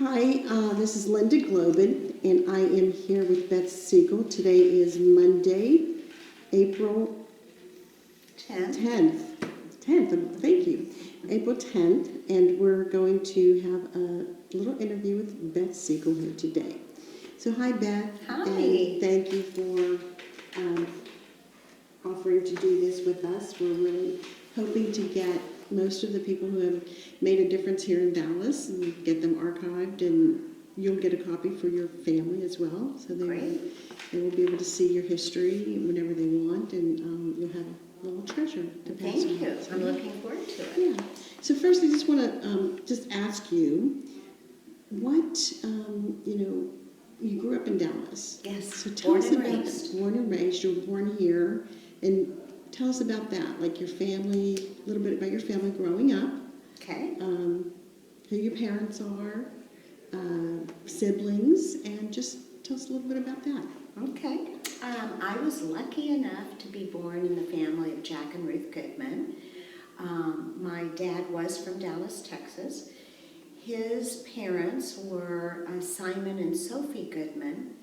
Hi, this is Linda Glauben, and I am here with Beth Siegel. Today is Monday, April 10th. 10th, thank you. April 10th, and we're going to have a little interview with Beth Siegel here today. So hi, Beth. Hi. And thank you for offering to do this with us. We're really hoping to get most of the people who have made a difference here in Dallas and get them archived, and you'll get a copy for your family as well. So they will be able to see your history whenever they want, and you'll have a little treasure to pass on. Thank you. So, I'm looking forward to it. Yeah. So first, I just want to just ask you, what, you grew up in Dallas. Yes. So tell Born us and about raised. Born and raised. You were born here, and tell us about that, like your family, a little bit about your family growing up, Okay. who your parents are, siblings, and just tell us a little bit about that. Okay. I was lucky enough to be born in the family of Jack and Ruth Goodman. My dad was from Dallas, Texas. His parents were Simon and Sophie Goodman,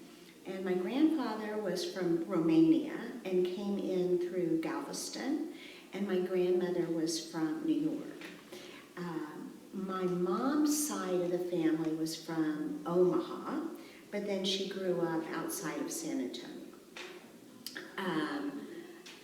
and my grandfather was from Romania and came in through Galveston, and my grandmother was from New York. My mom's side of the family was from Omaha, but then she grew up outside of San Antonio.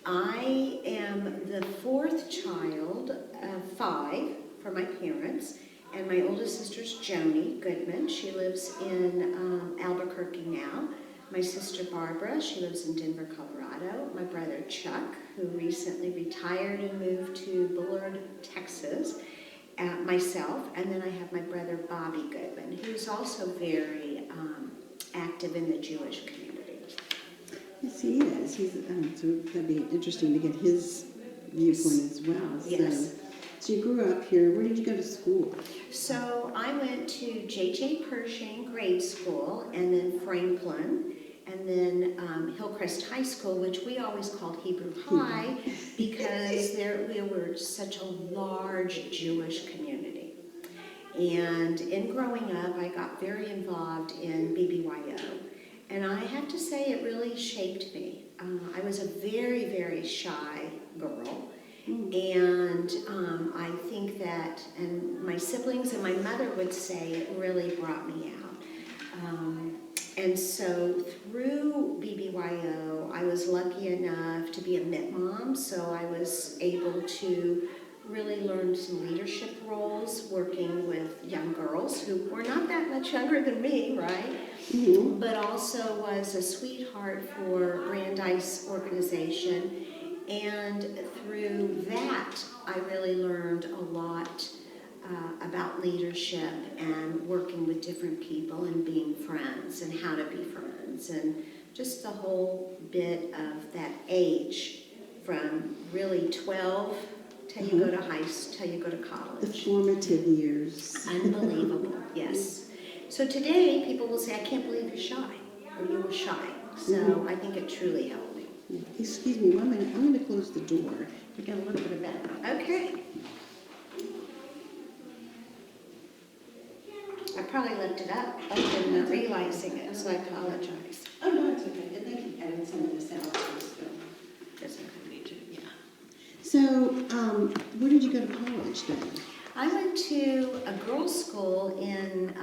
I am the fourth child of 5 for my parents, and my oldest sister's Joni Goodman. She lives in Albuquerque now. My sister Barbara, she lives in Denver, Colorado. My brother Chuck, who recently retired and moved to Bullard, Texas. Myself, and then I have my brother Bobby Goodman, who's also very active in the Jewish community. Yes, he is. He's so that'd be interesting to get his viewpoint as well. Yes. So you grew up here. Where did you go to school? So I went to J.J. Pershing grade school, and then Franklin, and then Hillcrest High School, which we always called Hebrew High, because we were such a large Jewish community. And in growing up, I got very involved in BBYO. And I have to say, it really shaped me. I was a very, very shy girl. And I think that, and my siblings and my mother would say, it really brought me out. And so through BBYO, I was lucky enough to be a MIT mom, so I was able to really learn some leadership roles working with young girls who were not that much younger than me, right? Mm-hmm. But also was a sweetheart for Brandeis organization. And through that, I really learned a lot about leadership and working with different people and being friends and how to be friends and just the whole bit of that age from really 12 till you go to till you go to college. The formative years. Unbelievable, yes. So today, people will say, I can't believe you're shy, or you were shy. So I think it truly helped me. Excuse me 1 minute. I'm going to close the door. We got a little bit of background. Okay. I probably left it up and not realizing it, so I apologize. Oh, no, it's okay. And they can edit some of this out. Doesn't need to. Yeah. So, where did you go to college then? I went to a girls' school in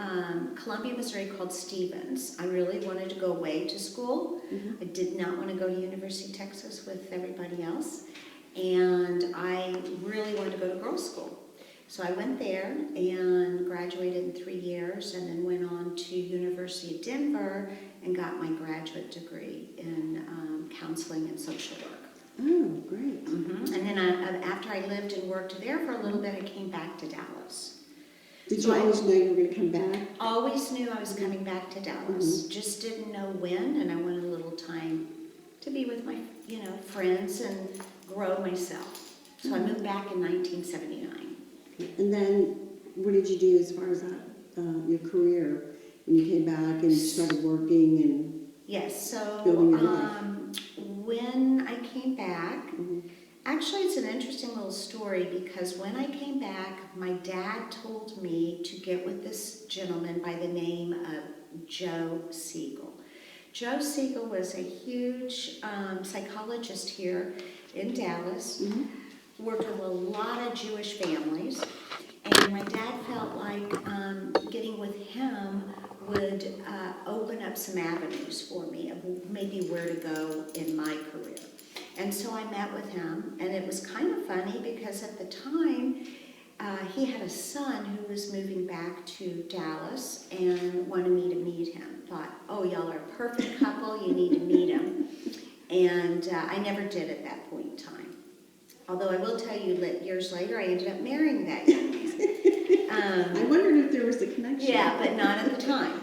Columbia, Missouri called Stevens. I really wanted to go away to school. Mm-hmm. I did not want to go to University of Texas with everybody else. And I really wanted to go to girls' school. So I went there and graduated in 3 years, and then went on to University of Denver and got my graduate degree in counseling and social work. Oh, great. Mm-hmm. And then after I lived and worked there for a little bit, I came back to Dallas. Did you always know you were going to come back? Always knew I was coming back to Dallas. Just didn't know when, and I wanted a little time to be with my, friends and grow myself. So I moved back in 1979. And then what did you do as far as your career when you came back and started working and yes, so building your life? when I came back, Actually, it's an interesting little story because when I came back, my dad told me to get with this gentleman by the name of Joe Siegel. Joe Siegel was a huge psychologist here in Dallas, worked with a lot of Jewish families, and my dad felt like getting with him would open up some avenues for me of maybe where to go in my career. And so I met with him, and it was kind of funny because at the time, he had a son who was moving back to Dallas and wanted me to meet him. Thought, oh, y'all are a perfect couple, you need to meet him. And I never did at that point in time. Although I will tell you that years later, I ended up marrying that young man. I wondered if there was a connection. Yeah, but not at the time.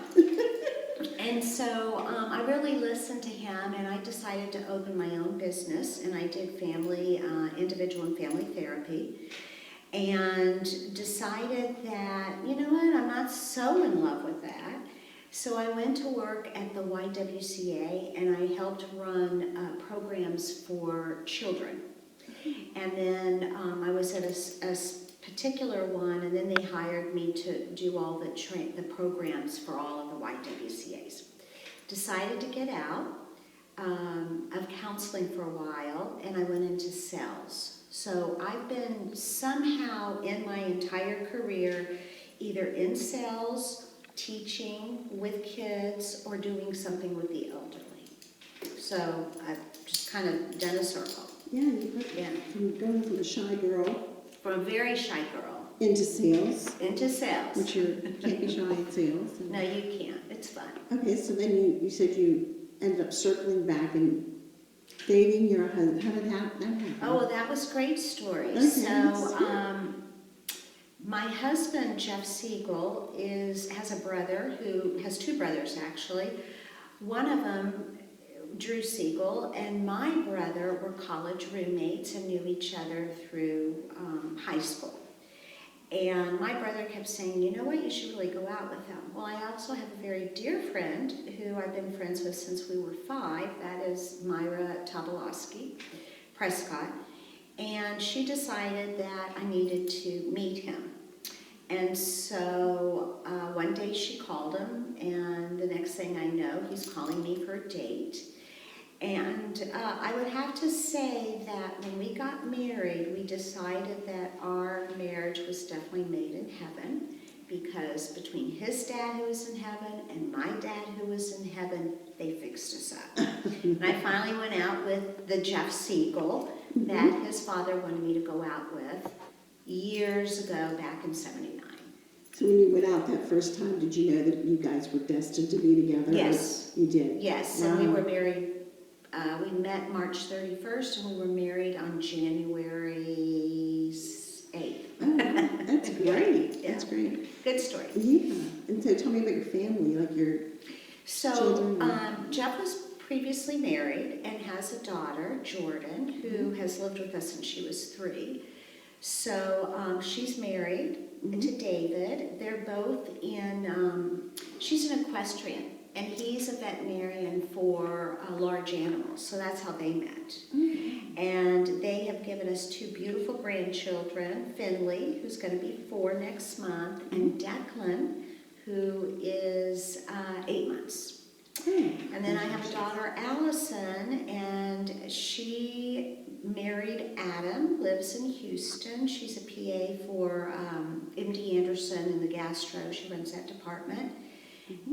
And so I really listened to him, and I decided to open my own business, and I did individual and family therapy, and decided that, you know what, I'm not so in love with that. So I went to work at the YWCA, and I helped run programs for children. And then I was at a particular one, and then they hired me to do all the programs for all of the YWCAs. Decided to get out of counseling for a while, and I went into sales. So I've been somehow in my entire career either in sales, teaching with kids, or doing something with the elderly. So I've just kind of done a circle. Yeah, you went from going from a shy girl From a very shy girl into sales, into sales. which you can't be shy in sales. No, you can't. It's fun. Okay, so then you said you ended up circling back and dating your husband. How did that happen? Oh, well, that was a great story. Okay, So, my husband, Jeff Siegel, has a brother who has two brothers, actually. One of them, Drew Siegel, and my brother were college roommates and knew each other through high school. And my brother kept saying, you know what, you should really go out with him. Well, I also have a very dear friend who I've been friends with since we were 5. That is Myra Tobolowski Prescott. And she decided that I needed to meet him. And so one day she called him, and the next thing I know, he's calling me for a date. And I would have to say that when we got married, we decided that our marriage was definitely made in heaven, because between his dad who was in heaven and my dad who was in heaven, they fixed us up. And I finally went out with the Jeff Siegel that his father wanted me to go out with years ago, back in '79. So when you went out that first time, did you know that you guys were destined to be together? Yes. You did? Yes, and we were married. We met March 31st, and we were married on January 8th. Oh, that's great. Yeah. That's great. Good story. Yeah. And so tell me about your family, like your children. Jeff was previously married and has a daughter, Jordan, who has lived with us since she was 3. So she's married to David. They're both in, she's an equestrian, and he's a veterinarian for large animals, so that's how they met. And they have given us 2 beautiful grandchildren, Finley, who's going to be 4 next month, and Declan, who is 8 months. And then I have a daughter, Allison, and she married Adam, lives in Houston. She's a PA for MD Anderson in the gastro. She runs that department.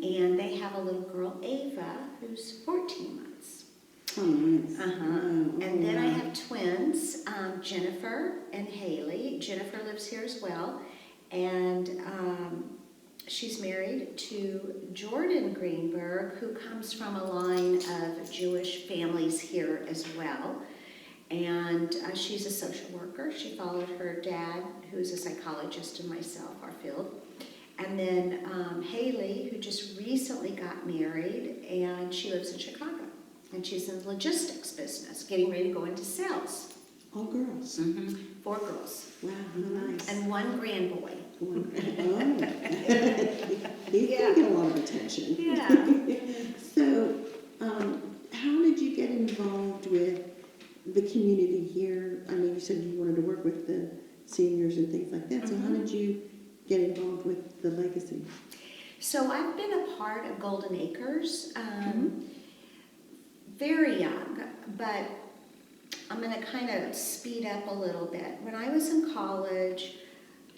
And they have a little girl, Ava, who's 14 months. Oh, nice. And then I have twins, Jennifer and Haley. Jennifer lives here as well. And she's married to Jordan Greenberg, who comes from a line of Jewish families here as well. And she's a social worker. She followed her dad, who's a psychologist, and myself, our field. And then Haley, who just recently got married, and she lives in Chicago. And she's in the logistics business, getting ready to go into sales. All girls? 4 girls. Wow, how nice. And 1 grandboy. He's going to get a lot of attention. Yeah. So, how did you get involved with the community here? I mean, you said you wanted to work with the seniors and things like that. So how did you get involved with the legacy? So I've been a part of Golden Acres, very young, but I'm going to kind of speed up a little bit. When I was in college,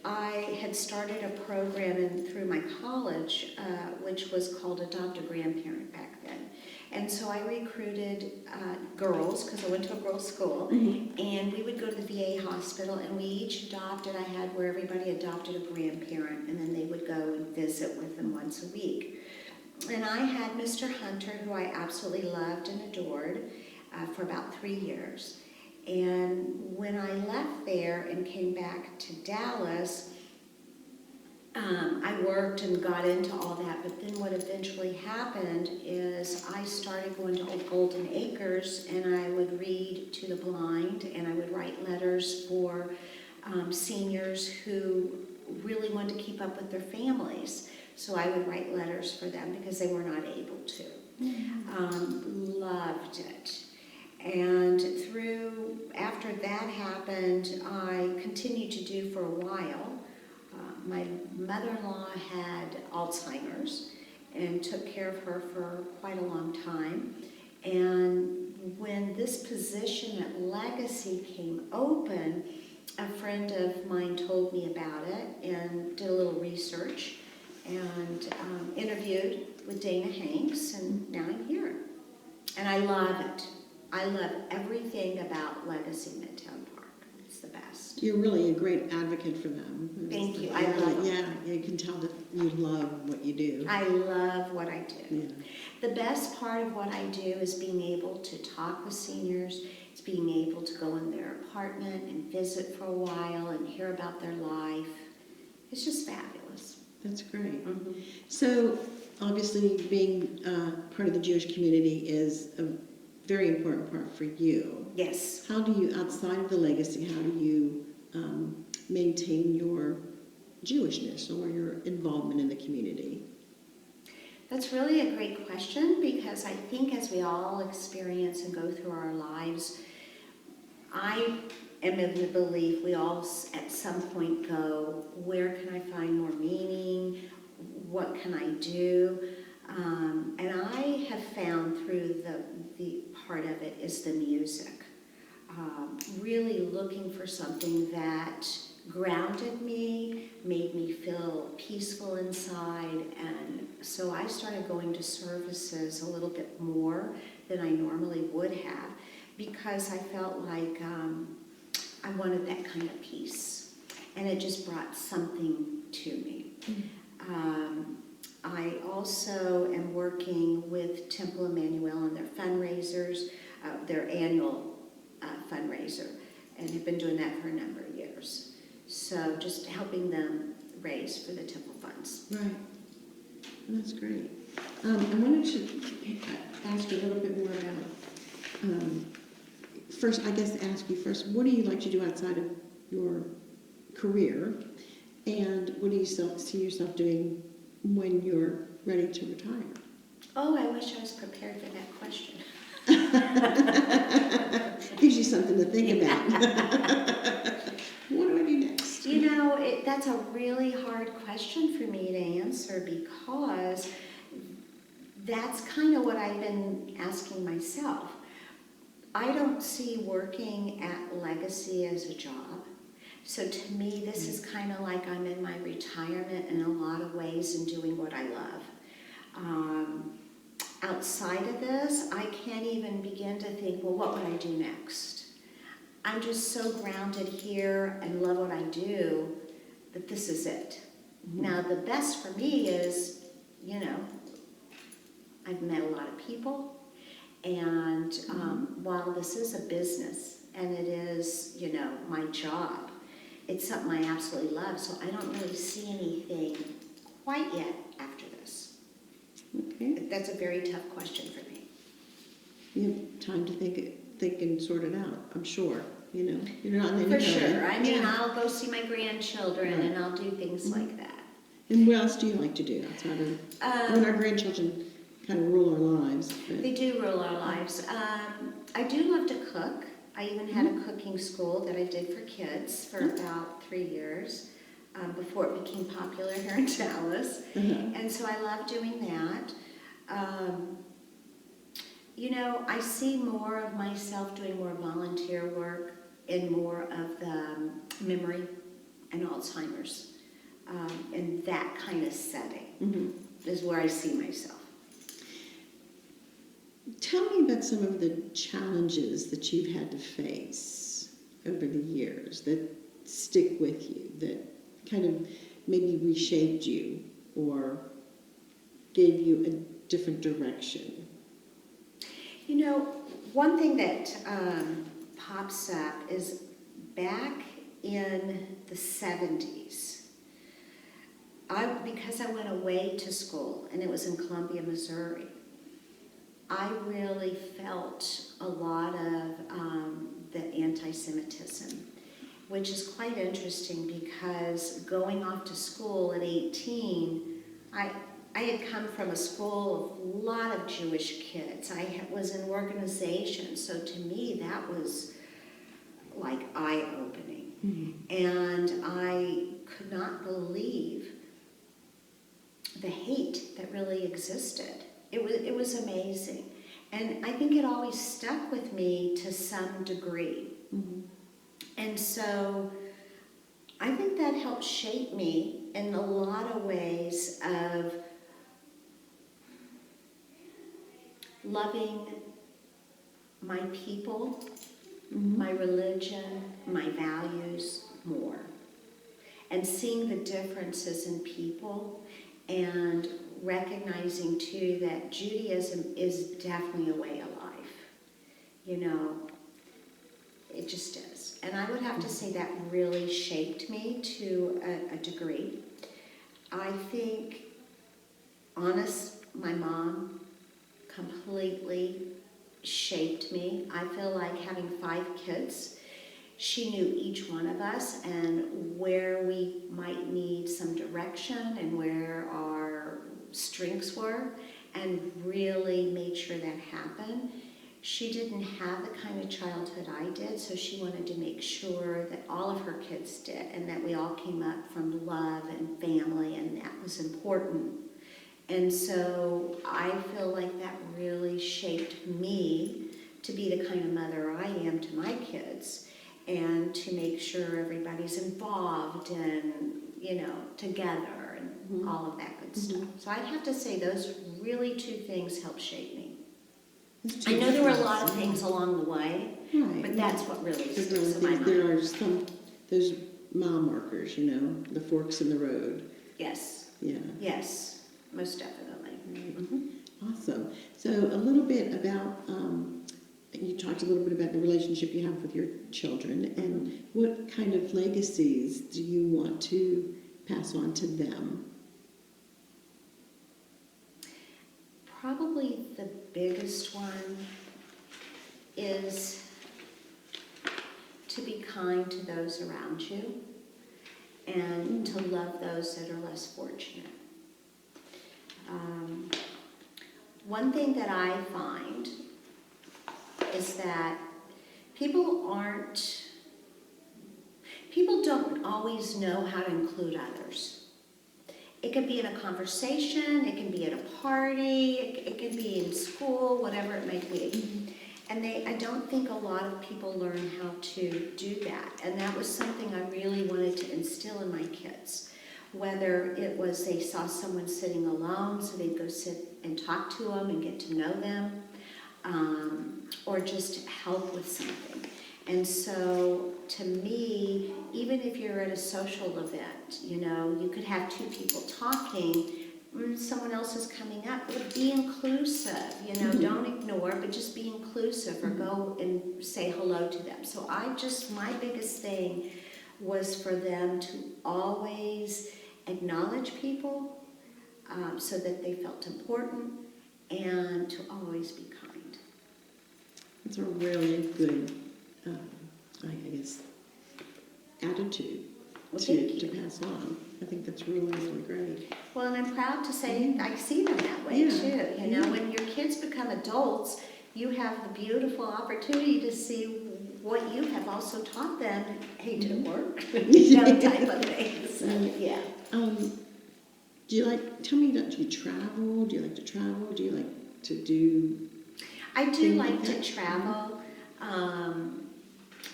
I had started a program through my college, which was called Adopt a Grandparent back then. And so I recruited girls, because I went to a girls' school, and we would go to the VA hospital, and we each adopted. I had where everybody adopted a grandparent, and then they would go and visit with them once a week. And I had Mr. Hunter, who I absolutely loved and adored, for about 3 years. And when I left there and came back to Dallas, I worked and got into all that, but then what eventually happened is I started going to Old Golden Acres, and I would read to the blind, and I would write letters for seniors who really wanted to keep up with their families. So I would write letters for them because they were not able to. Loved it. And after that happened, I continued to do for a while. My mother-in-law had Alzheimer's and took care of her for quite a long time. And when this position at Legacy came open, a friend of mine told me about it and did a little research and interviewed with Dana Hanks, and now I'm here. And I love it. I love everything about Legacy Midtown Park. It's the best. You're really a great advocate for them. Thank you. I love it. Yeah, you can tell that you love what you do. I love what I do. Yeah. The best part of what I do is being able to talk with seniors. It's being able to go in their apartment and visit for a while and hear about their life. It's just fabulous. That's great. So, obviously, being part of the Jewish community is a very important part for you. Yes. How do you, outside of the legacy, how do you maintain your Jewishness or your involvement in the community? That's really a great question, because I think as we all experience and go through our lives, I am in the belief we all at some point go, where can I find more meaning? What can I do? And I have found through the part of it is the music. Really looking for something that grounded me, made me feel peaceful inside, and so I started going to services a little bit more than I normally would have, because I felt like I wanted that kind of peace, and it just brought something to me. I also am working with Temple Emmanuel on their fundraisers, their annual fundraiser, and have been doing that for a number of years. So just helping them raise for the temple funds. Right. That's great. I wanted to ask you a little bit more about, first, I guess ask you first, what do you like to do outside of your career? And what do you see yourself doing when you're ready to retire? Oh, I wish I was prepared for that question. Gives you something to think about. What do I do next? You know, that's a really hard question for me to answer, because that's kind of what I've been asking myself. I don't see working at Legacy as a job. So to me, this is kind of like I'm in my retirement in a lot of ways and doing what I love. Outside of this, I can't even begin to think, well, what would I do next? I'm just so grounded here and love what I do that this is it. Now, the best for me is, I've met a lot of people, and while this is a business and it is, my job, it's something I absolutely love, so I don't really see anything quite yet after this. Okay. That's a very tough question for me. You have time to think and sort it out, I'm sure. You're not in any For sure. hurry. I mean, I'll go see my grandchildren, Right. and I'll do things like that. And what else do you like to do outside of when our grandchildren kind of rule our lives? But They do rule our lives. I do love to cook. I even had a cooking school that I did for kids for about 3 years before it became popular here in Dallas. And so I love doing that. You know, I see more of myself doing more volunteer work in more of the memory and Alzheimer's. In that kind of setting is where I see myself. Tell me about some of the challenges that you've had to face over the years that stick with you, that kind of maybe reshaped you or gave you a different direction. You know, one thing that pops up is back in the 70s, because I went away to school, and it was in Columbia, Missouri, I really felt a lot of the anti-Semitism, which is quite interesting because going off to school at 18, I had come from a school of a lot of Jewish kids. I was in organization, so to me that was like eye-opening. And I could not believe the hate that really existed. It was amazing. And I think it always stuck with me to some degree. And so I think that helped shape me in a lot of ways of loving my people, my religion, my values more. And seeing the differences in people and recognizing too that Judaism is definitely a way of life. You know, it just is. And I would have to say that really shaped me to a degree. I think, my mom completely shaped me. I feel like having 5 kids, she knew each one of us and where we might need some direction and where our strengths were, and really made sure that happened. She didn't have the kind of childhood I did, so she wanted to make sure that all of her kids did and that we all came up from love and family, and that was important. And so I feel like that really shaped me to be the kind of mother I am to my kids, and to make sure everybody's involved and, you know, together and all of that good stuff. So I'd have to say those really 2 things helped shape me. I know there were a lot of things along the way, but that's what really sticks in my mind. There are those mile markers, you know, the forks in the road. Yes. Yeah. Yes, most definitely. Awesome. So a little bit about, you talked a little bit about the relationship you have with your children, and what kind of legacies do you want to pass on to them? Probably the biggest one is to be kind to those around you and to love those that are less fortunate. One thing that I find is that people don't always know how to include others. It can be in a conversation, it can be at a party, it can be in school, whatever it may be. And I don't think a lot of people learn how to do that. And that was something I really wanted to instill in my kids. Whether it was they saw someone sitting alone, so they'd go sit and talk to them and get to know them, or just help with something. And so, to me, even if you're at a social event, you know, you could have 2 people talking, someone else is coming up, but be inclusive, you know, don't ignore, but just be inclusive, or go and say hello to them. So my biggest thing was for them to always acknowledge people, so that they felt important, and to always be kind. It's a really good, I guess, attitude to pass on. I think that's really, really great. Well, and I'm proud to say I see them that way too. You know, when your kids become adults, you have the beautiful opportunity to see what you have also taught them, hey, did it work? You know, type of things. So, yeah. Do you like, tell me, do you travel? Do you like to travel? Do you like to do? I do things like to that? travel.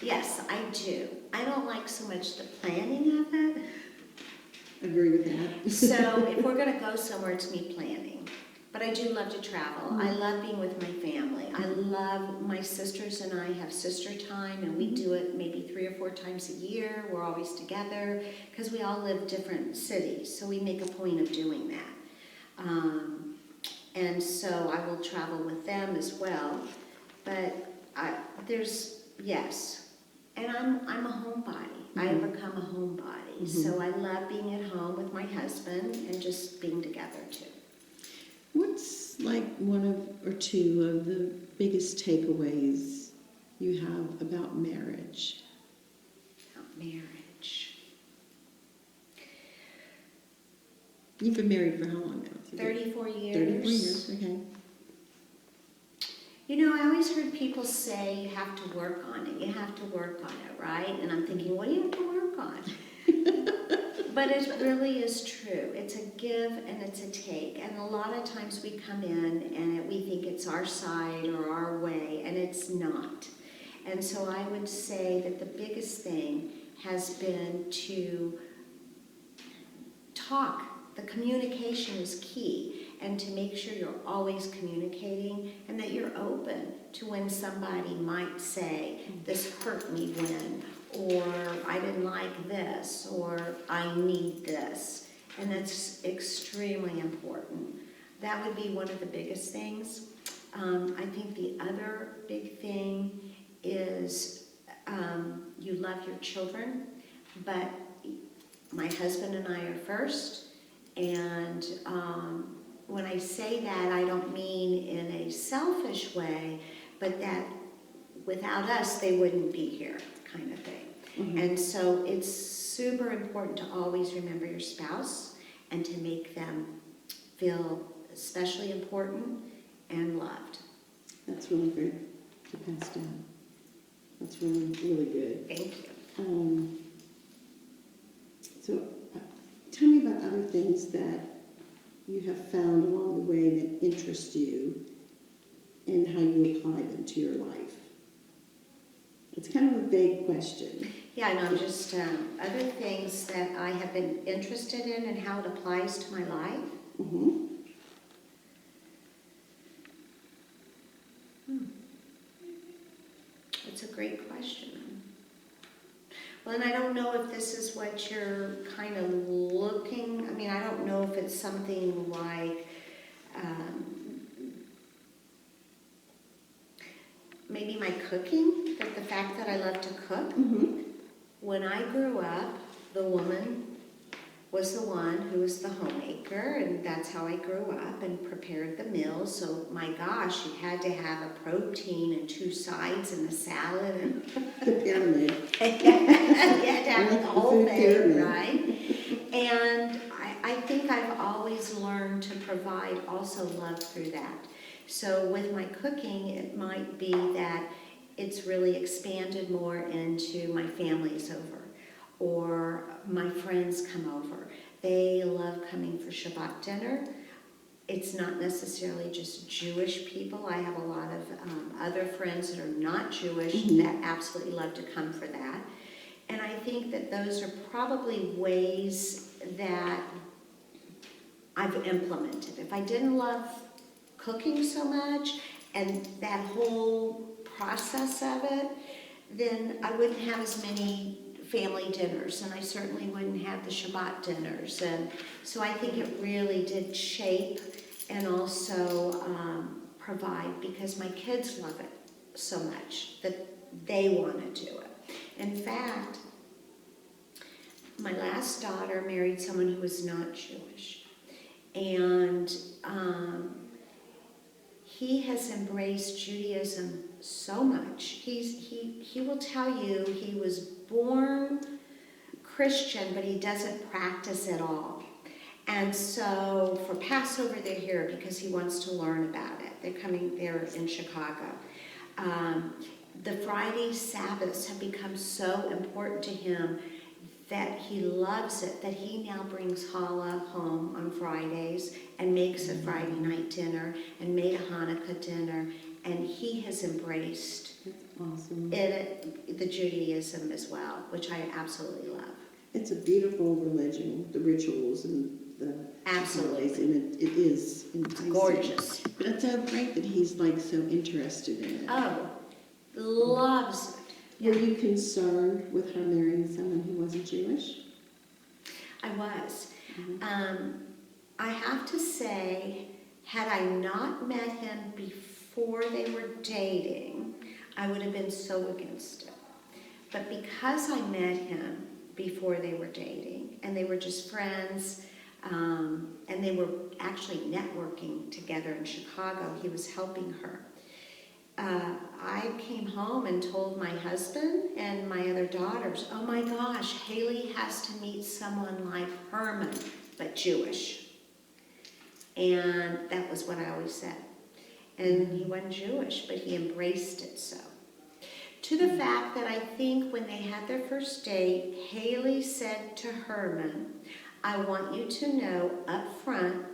Yes, I do. I don't like so much the planning of it. Agree with that. So if we're going to go somewhere, it's me planning. But I do love to travel. I love being with my family. I love, my sisters and I have sister time, and we do it maybe 3 or 4 times a year. We're always together because we all live different cities, so we make a point of doing that. And so I will travel with them as well. But yes. And I'm a homebody. I have become a homebody. So I love being at home with my husband and just being together too. What's like one of or two of the biggest takeaways you have about marriage? About marriage. You've been married for how long now? 34 years. 34 years, okay. You know, I always heard people say you have to work on it. You have to work on it, right? And I'm thinking, what do you have to work on? But it really is true. It's a give and it's a take. And a lot of times we come in and we think it's our side or our way, and it's not. And so I would say that the biggest thing has been to talk. The communication is key, and to make sure you're always communicating and that you're open to when somebody might say, this hurt me when, or I didn't like this, or I need this. And that's extremely important. That would be one of the biggest things. I think the other big thing is you love your children, but my husband and I are first. And when I say that, I don't mean in a selfish way, but that without us, they wouldn't be here, kind of thing. And so it's super important to always remember your spouse and to make them feel especially important and loved. That's really good to pass down. That's really, really good. Thank you. So tell me about other things that you have found along the way that interest you and how you apply them to your life. It's kind of a vague question. Yeah, I know, just other things that I have been interested in and how it applies to my life. That's a great question. Well, and I don't know if this is what you're kind of looking, I mean, I don't know if it's something like, maybe my cooking, but the fact that I love to cook. When I grew up, the woman was the one who was the homemaker, and that's how I grew up and prepared the meals. So, my gosh, you had to have a protein and 2 sides and a salad. And The pyramid. you had to have the whole food thing, pyramid. right? And I think I've always learned to provide also love through that. So with my cooking, it might be that it's really expanded more into my family's over, or my friends come over. They love coming for Shabbat dinner. It's not necessarily just Jewish people. I have a lot of other friends that are not Jewish that absolutely love to come for that. And I think that those are probably ways that I've implemented. If I didn't love cooking so much and that whole process of it, then I wouldn't have as many family dinners, and I certainly wouldn't have the Shabbat dinners. And so I think it really did shape and also provide, because my kids love it so much that they want to do it. In fact, my last daughter married someone who was not Jewish, and he has embraced Judaism so much. He will tell you he was born Christian, but he doesn't practice at all. And so for Passover, they're here because he wants to learn about it. They're in Chicago. the Friday Sabbaths have become so important to him that he loves it, that he now brings challah home on Fridays and makes a Friday night dinner and made a Hanukkah dinner, and he has embraced That's awesome. the Judaism as well, which I absolutely love. It's a beautiful religion, the rituals and the Absolutely. holidays, and it is enticing. Gorgeous. But it's so great that he's like so interested in it. Oh, loves it. Were you concerned with her marrying someone who wasn't Jewish? I was. I have to say, had I not met him before they were dating, I would have been so against it. But because I met him before they were dating, and they were just friends, and they were actually networking together in Chicago, he was helping her. I came home and told my husband and my other daughters, oh my gosh, Haley has to meet someone like Herman, but Jewish. And that was what I always said. And he wasn't Jewish, but he embraced it so. To the fact that I think when they had their first date, Haley said to Herman, I want you to know up front,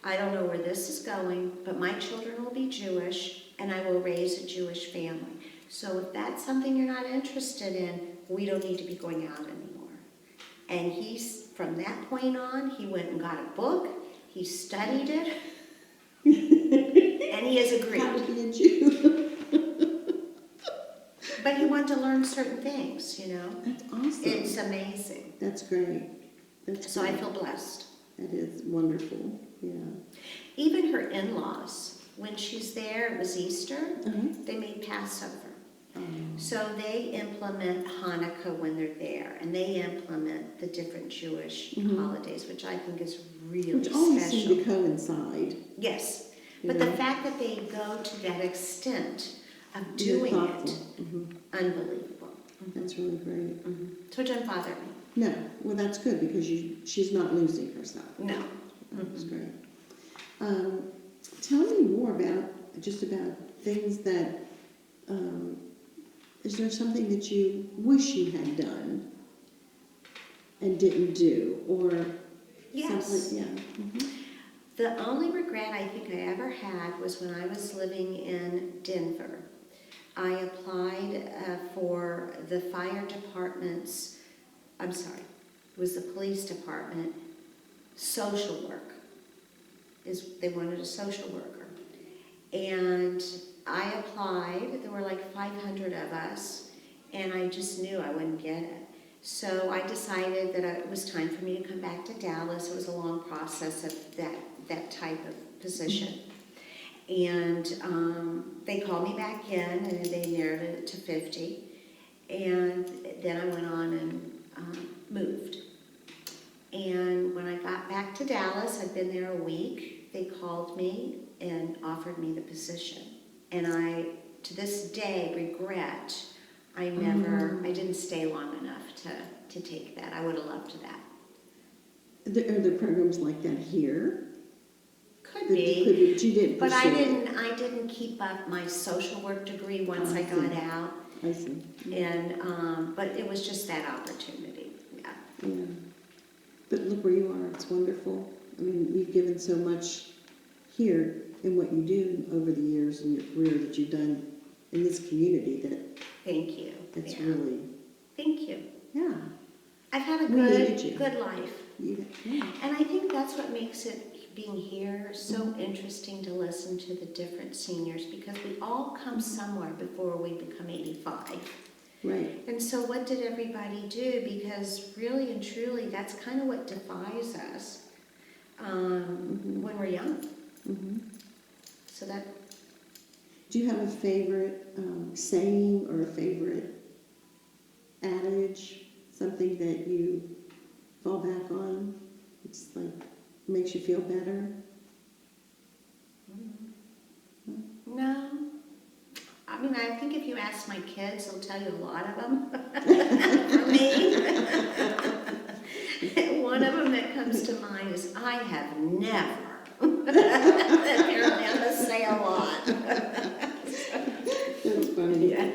I don't know where this is going, but my children will be Jewish, and I will raise a Jewish family. So if that's something you're not interested in, we don't need to be going out anymore. And from that point on, he went and got a book, he studied it, and he has agreed. How to be a Jew. But he wanted to learn certain things, you know. That's awesome. It's amazing. That's great. So I feel blessed. That is wonderful. Yeah. Even her in-laws, when she's there, it was Easter, Uh-huh. they made Passover. Oh. So they implement Hanukkah when they're there, and they implement the different Jewish holidays, which I think is really Which always special. seem to coincide. Yes, You but know? the fact that they go to that extent of You're doing thoughtful. it, Mhm. unbelievable. That's really great. So it doesn't bother me. No, well, that's good because she's not losing herself. No. That's great. Tell me more about things that. Is there something that you wish you had done and didn't do, or Yes. something? Yeah. Mhm. The only regret I think I ever had was when I was living in Denver. I applied for the fire department's, it was the police department, social work. They wanted a social worker. And I applied, there were like 500 of us, and I just knew I wouldn't get it. So I decided that it was time for me to come back to Dallas. It was a long process of that type of position. And they called me back in, and they narrowed it to 50. And then I went on and moved. And when I got back to Dallas, I'd been there a week, they called me and offered me the position. And I, to this day, regret I didn't stay long enough to take that. I would have loved that. Are there programs like that here? Could be. But you didn't But pursue it. I didn't keep up my social work degree once I got out. I see. And but it was just that opportunity. Yeah. Yeah. But look where you are. It's wonderful. I mean, you've given so much here in what you do over the years in your career that you've done in this community that Thank you. it's Yeah. really, Thank you. yeah. I've had a We needed you. good life. Yeah. And I think that's what makes it, being here, so interesting to listen to the different seniors, because we all come somewhere before we become 85. Right. And so what did everybody do? Because really and truly, that's kind of what defines us when we're young. Mm-hmm. So that, Do you have a favorite saying or a favorite adage, something that you fall back on? It's like makes you feel better? no. I mean, I think if you ask my kids, they'll tell you a lot of them. For me, one of them that comes to mind is, I have never. Apparently, I'm going to say a lot. That's funny. Yeah.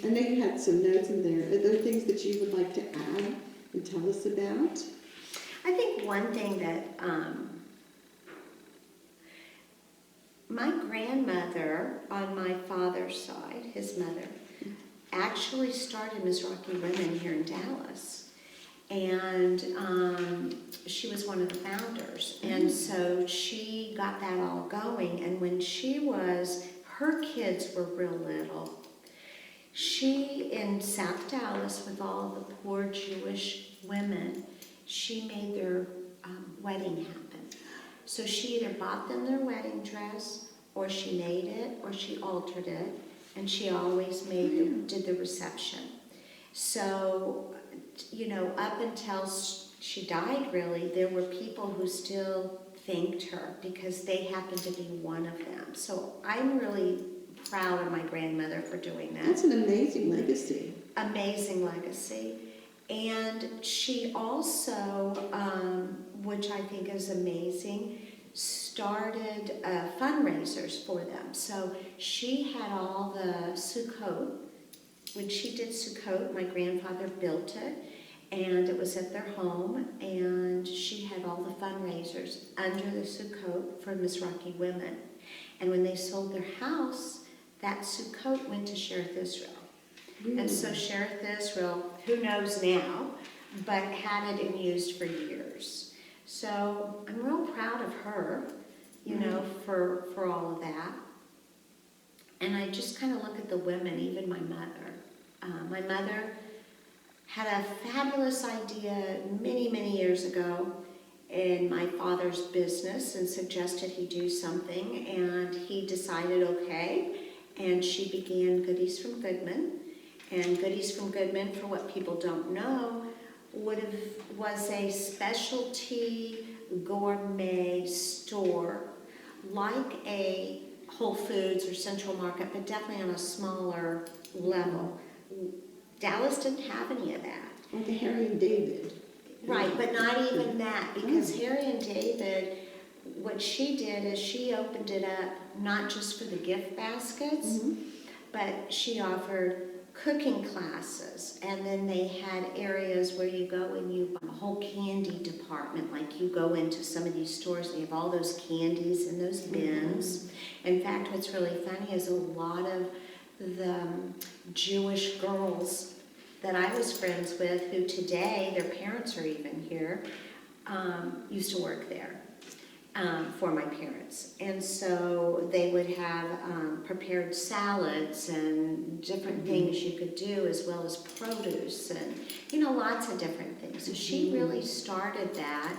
I know you had some notes in there. Are there things that you would like to add and tell us about? I think one thing that my grandmother on my father's side, his mother, actually started Miss Rocky Women here in Dallas. And she was one of the founders. And so she got that all going. And when her kids were real little, she, in South Dallas, with all the poor Jewish women, she made their wedding happen. So she either bought them their wedding dress, or she made it, or she altered it, and she always did the reception. So, you know, up until she died, really, there were people who still thanked her because they happened to be one of them. So I'm really proud of my grandmother for doing that. That's an amazing legacy. Amazing legacy. And she also, which I think is amazing, started fundraisers for them. So she had all the Sukkot. When she did Sukkot, my grandfather built it, and it was at their home, and she had all the fundraisers under the Sukkot for Mizrahi women. And when they sold their house, that Sukkot went to Shereth Israel. And so Shereth Israel, who knows now, but had it and used for years. So I'm real proud of her, you know, for all of that. And I just kind of look at the women, even my mother. My mother had a fabulous idea many, many years ago in my father's business and suggested he do something, and he decided okay, and she began Goodies from Goodman. And Goodies from Goodman, for what people don't know, was a specialty gourmet store like a Whole Foods or Central Market, but definitely on a smaller level. Dallas didn't have any of that. Like a Harry and David. Right, but not even that, because Harry and David, what she did is she opened it up not just for the gift baskets, but she offered cooking classes, and then they had areas where you go and you buy a whole candy department, like you go into some of these stores and they have all those candies in those bins. In fact, what's really funny is a lot of the Jewish girls that I was friends with, who today, their parents are even here, used to work there for my parents. And so they would have prepared salads and different things you could do, as well as produce and, you know, lots of different things. So she really started that.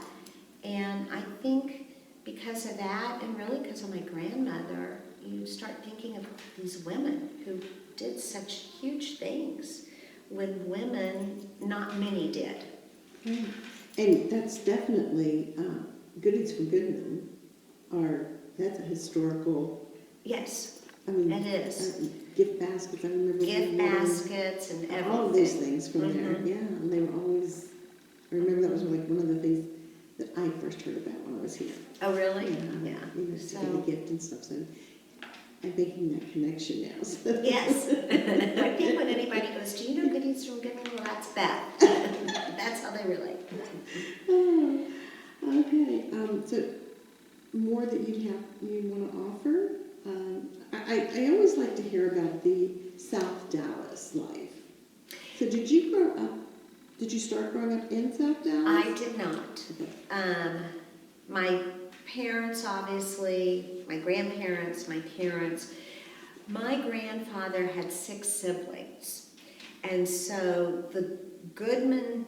And I think because of that, and really because of my grandmother, you start thinking of these women who did such huge things when women, not many did. And that's definitely, Goodies from Goodman that's a historical. Yes, I mean, it is. Gift baskets, I remember. Gift baskets and everything. All of those things from there, yeah. And they were always, I remember that was like one of the things that I first heard about when I was here. Oh, really? Yeah. You know, to get a gift and stuff, so I'm making that connection now. So. Yes. I think when anybody goes, do you know Goodies from Goodman? Well, that's Beth. That's how they relate. Oh, okay. So more that you want to offer? I always like to hear about the South Dallas life. So did you start growing up in South Dallas? I did not. Okay. My parents, obviously, my grandparents, my parents. My grandfather had 6 siblings. And so the Goodman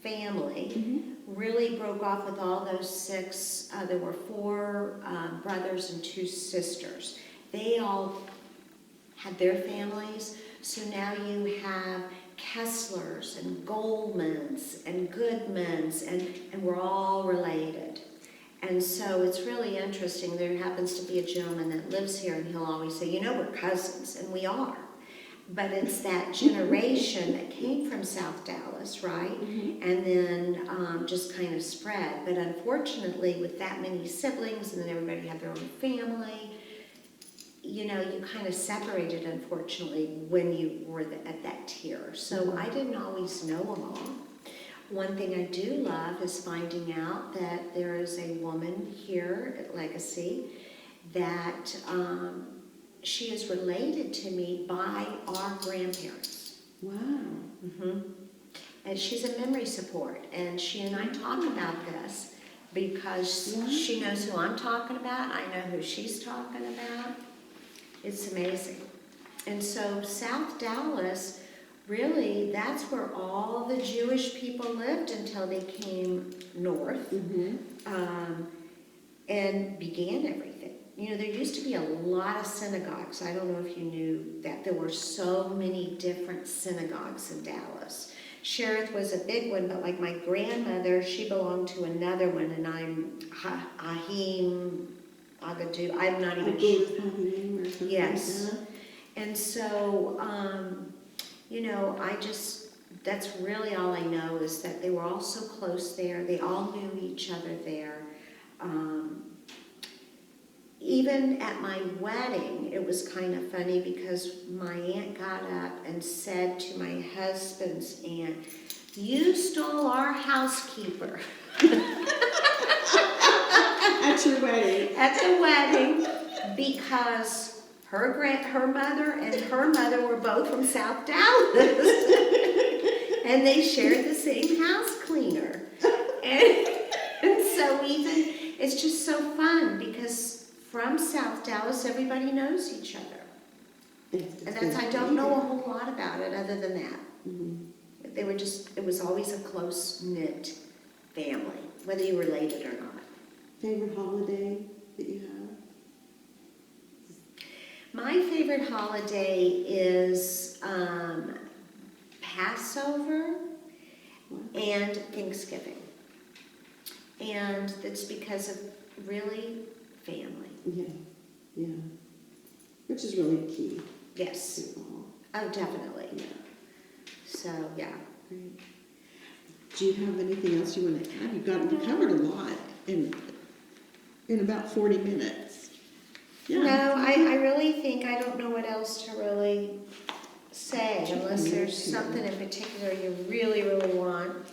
family really broke off with all those 6. There were 4 brothers and 2 sisters. They all had their families. So now you have Kesslers and Goldmans and Goodmans, and we're all related. And so it's really interesting. There happens to be a gentleman that lives here, and he'll always say, you know, we're cousins, and we are. But it's that generation that came from South Dallas, right? And then just kind of spread. But unfortunately, with that many siblings, and then everybody had their own family, you kind of separated, unfortunately, when you were at that tier. So I didn't always know them all. One thing I do love is finding out that there is a woman here at Legacy that she is related to me by our grandparents. Wow. Mm-hmm. And she's a memory support, and she and I talk about this because she knows who I'm talking about. I know who she's talking about. It's amazing. And so South Dallas, really, that's where all the Jewish people lived until they came north and began everything. There used to be a lot of synagogues. I don't know if you knew that. There were so many different synagogues in Dallas. Cherith was a big one, but like my grandmother, she belonged to another one, and I'm Ahim Agadu. I'm not even sure. Yes. And so, that's really all I know is that they were all so close there. They all knew each other there. Even at my wedding, it was kind of funny because my aunt got up and said to my husband's aunt, "You stole our housekeeper." At your wedding. At the wedding, because her mother and her mother were both from South Dallas. And they shared the same house cleaner. And so it's just so fun because from South Dallas, everybody knows each other. And I don't know a whole lot about it other than that. It was always a close-knit family, whether you were related or not. Favorite holiday that you have? My favorite holiday is Passover and Thanksgiving. And that's because of really family. Yeah. Which is really key. Yes. Oh, definitely. Yeah. So, yeah. Great. Do you have anything else you want to add? You covered a lot in about 40 minutes. Yeah. No, I really think I don't know what else to really say unless there's something in particular you really, really want.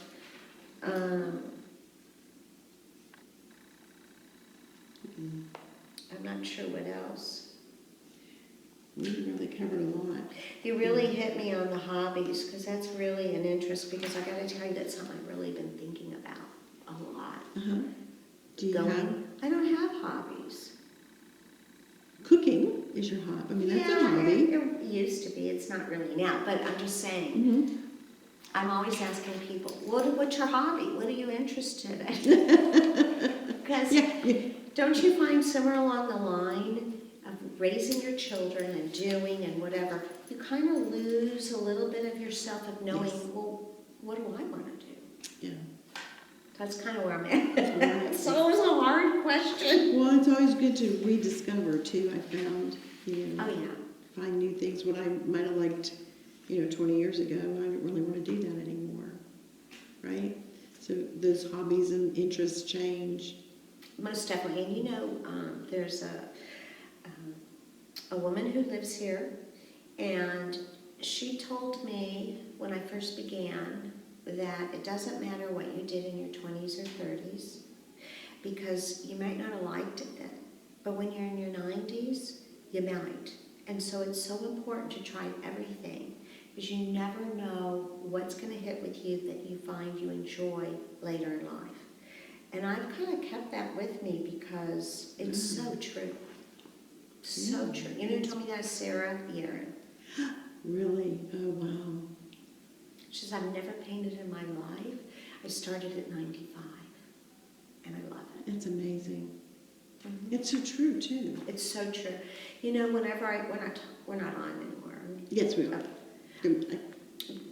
I'm not sure what else. We really covered a lot. You really hit me on the hobbies because that's really an interest because I got to tell you that's something I've really been thinking about a lot. Do you have? I don't have hobbies. Cooking is your hobby. I mean, that's a hobby. It used to be. It's not really now, but I'm just saying. I'm always asking people, what's your hobby? What are you interested in? Because don't you find somewhere along the line of raising your children and doing and whatever, you kind of lose a little bit of yourself of knowing, well, what do I want to do? Yeah. That's kind of where I'm at. It's always a hard question. Well, it's always good to rediscover, too, I found. Oh, yeah. Find new things. What I might have liked, 20 years ago, I don't really want to do that anymore. Right? So those hobbies and interests change. Most definitely. And there's a woman who lives here, and she told me when I first began that it doesn't matter what you did in your 20s or 30s, because you might not have liked it then, but when you're in your 90s, you might. And so it's so important to try everything, because you never know what's going to hit with you that you find you enjoy later in life. And I've kind of kept that with me because it's so true. So true. You know who told me that? Sarah Aaron. Really? Oh, wow. She says, I've never painted in my life. I started at 95, and I love it. It's amazing. It's so true, too. It's so true. Whenever we're not on anymore. Yes, we are.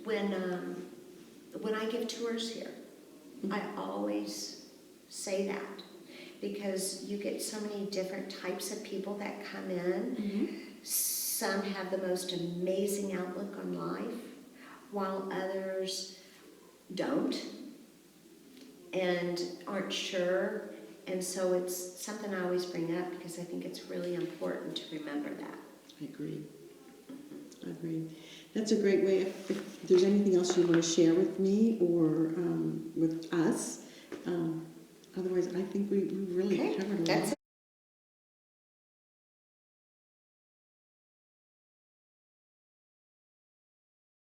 When I give tours here, I always say that because you get so many different types of people that come in. Some have the most amazing outlook on life, while others don't and aren't sure. And so it's something I always bring up because I think it's really important to remember that. I agree. I agree. That's a great way. If there's anything else you want to share with me or with us, otherwise I think we really Okay, covered a lot. that's